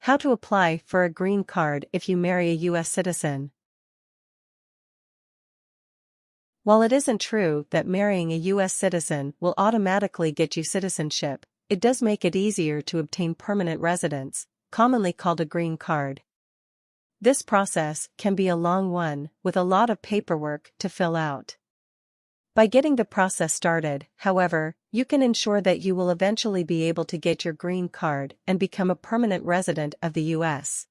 How to apply for a green card if you marry a U.S. citizen. While it isn't true that marrying a U.S. citizen will automatically get you citizenship, it does make it easier to obtain permanent residence, commonly called a green card. This process can be a long one, with a lot of paperwork to fill out. By getting the process started, however, you can ensure that you will eventually be able to get your green card and become a permanent resident of the U.S.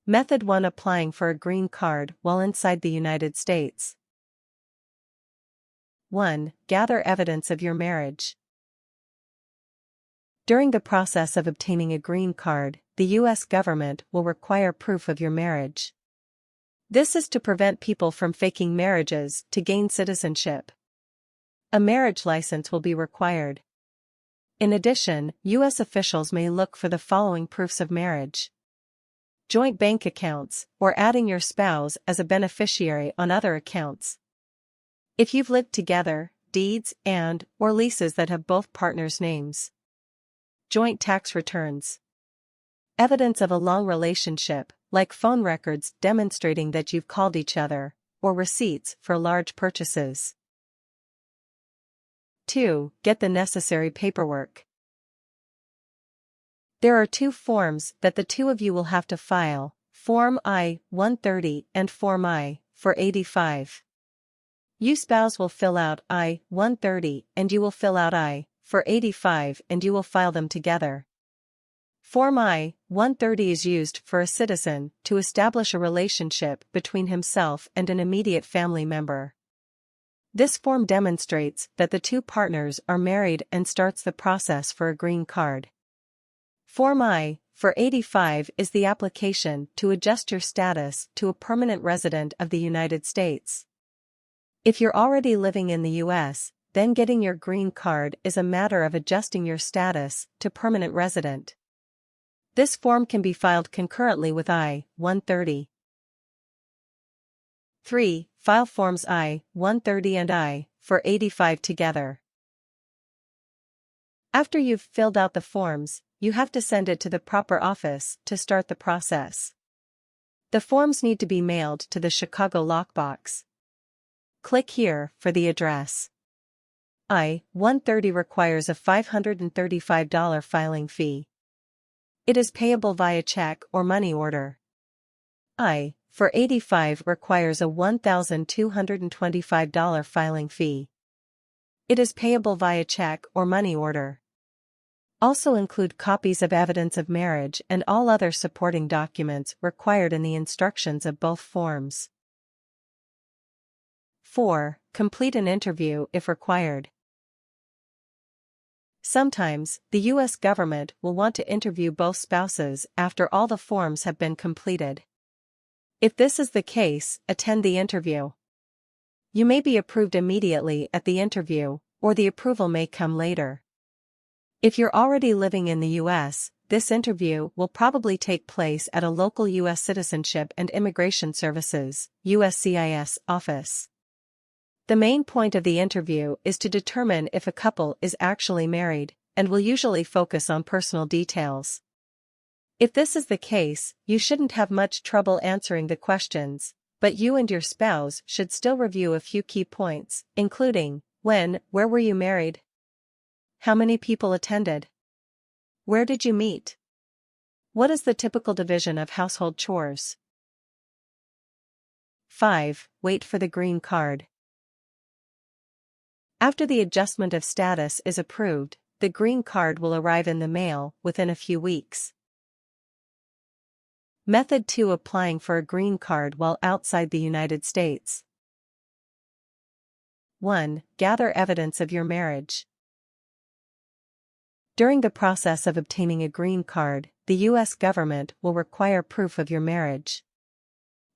Method 1: Applying for a green card while inside the United States. 1. Gather evidence of your marriage. During the process of obtaining a green card, the U.S. government will require proof of your marriage. This is to prevent people from faking marriages to gain citizenship. A marriage license will be required. In addition, U.S. officials may look for the following proofs of marriage: joint bank accounts, or adding your spouse as a beneficiary on other accounts. If you've lived together, deeds and/or leases that have both partners' names. Joint tax returns. Evidence of a long relationship, like phone records demonstrating that you've called each other, or receipts for large purchases. 2. Get the necessary paperwork. There are 2 forms that the two of you will have to file, Form I-130 and Form I-485. You spouse will fill out I-130 and you will fill out I-485 and you will file them together. Form I-130 is used for a citizen to establish a relationship between himself and an immediate family member. This form demonstrates that the two partners are married and starts the process for a green card. Form I-485 is the application to adjust your status to a permanent resident of the United States. If you're already living in the U.S., then getting your green card is a matter of adjusting your status to permanent resident. This form can be filed concurrently with I-130. 3. File Forms I-130 and I-485 together. After you've filled out the forms, you have to send it to the proper office to start the process. The forms need to be mailed to the Chicago lockbox. Click here for the address. I-130 requires a $535 filing fee. It is payable via check or money order. I-485 requires a $1,225 filing fee. It is payable via check or money order. Also include copies of evidence of marriage and all other supporting documents required in the instructions of both forms. 4. Complete an interview if required. Sometimes, the U.S. government will want to interview both spouses after all the forms have been completed. If this is the case, attend the interview. You may be approved immediately at the interview, or the approval may come later. If you're already living in the U.S., this interview will probably take place at a local U.S. Citizenship and Immigration Services (USCIS) office. The main point of the interview is to determine if a couple is actually married, and will usually focus on personal details. If this is the case, you shouldn't have much trouble answering the questions, but you and your spouse should still review a few key points, including: when, where were you married? How many people attended? Where did you meet? What is the typical division of household chores? 5. Wait for the green card. After the adjustment of status is approved, the green card will arrive in the mail within a few weeks. Method 2: Applying for a green card while outside the United States. 1. Gather evidence of your marriage. During the process of obtaining a green card, the U.S. government will require proof of your marriage.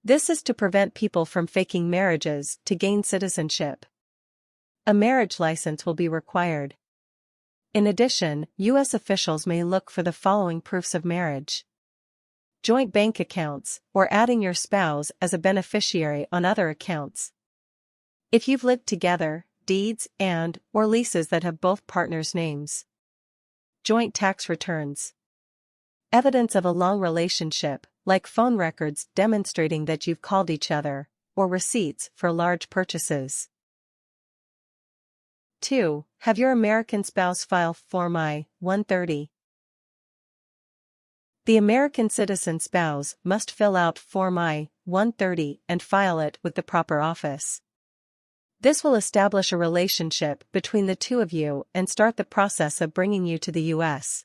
This is to prevent people from faking marriages to gain citizenship. A marriage license will be required. In addition, U.S. officials may look for the following proofs of marriage: joint bank accounts, or adding your spouse as a beneficiary on other accounts. If you've lived together, deeds and/or leases that have both partners' names. Joint tax returns. Evidence of a long relationship, like phone records demonstrating that you've called each other, or receipts for large purchases. 2. Have your American spouse file Form I-130. The American citizen spouse must fill out Form I-130 and file it with the proper office. This will establish a relationship between the two of you and start the process of bringing you to the U.S.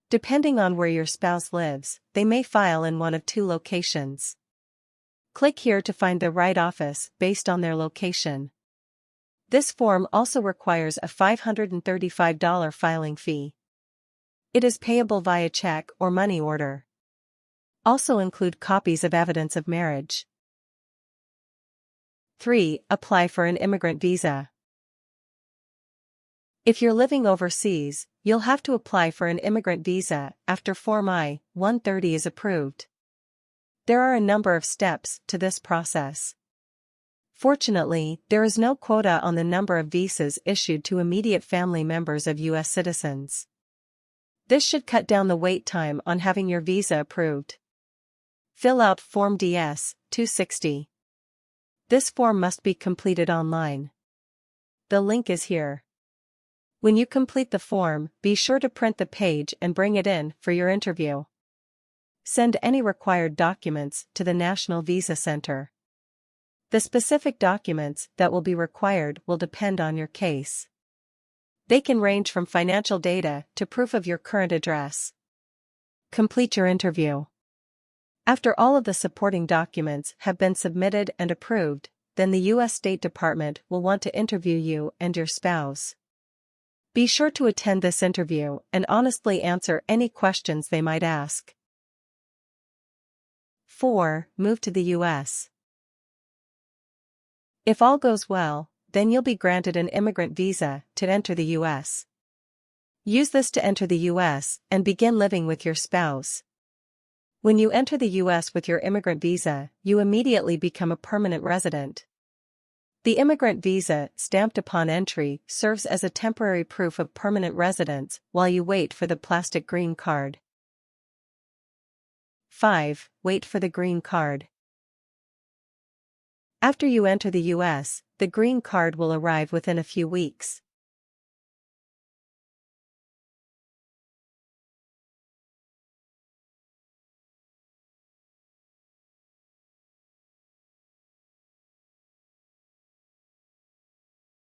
Depending on where your spouse lives, they may file in one of two locations. Click here to find the right office based on their location. This form also requires a $535 filing fee. It is payable via check or money order. Also include copies of evidence of marriage. 3. Apply for an immigrant visa. If you're living overseas, you'll have to apply for an immigrant visa after Form I-130 is approved. There are a number of steps to this process. Fortunately, there is no quota on the number of visas issued to immediate family members of U.S. citizens. This should cut down the wait time on having your visa approved. Fill out Form DS-260. This form must be completed online. The link is here. When you complete the form, be sure to print the page and bring it in for your interview. Send any required documents to the National Visa Center. The specific documents that will be required will depend on your case. They can range from financial data to proof of your current address. Complete your interview. After all of the supporting documents have been submitted and approved, then the U.S. State Department will want to interview you and your spouse. Be sure to attend this interview and honestly answer any questions they might ask. 4. Move to the U.S. If all goes well, then you'll be granted an immigrant visa to enter the U.S. Use this to enter the U.S. and begin living with your spouse. When you enter the U.S. with your immigrant visa, you immediately become a permanent resident. The immigrant visa, stamped upon entry, serves as a temporary proof of permanent residence while you wait for the plastic green card. 5. Wait for the green card. After you enter the U.S., the green card will arrive within a few weeks.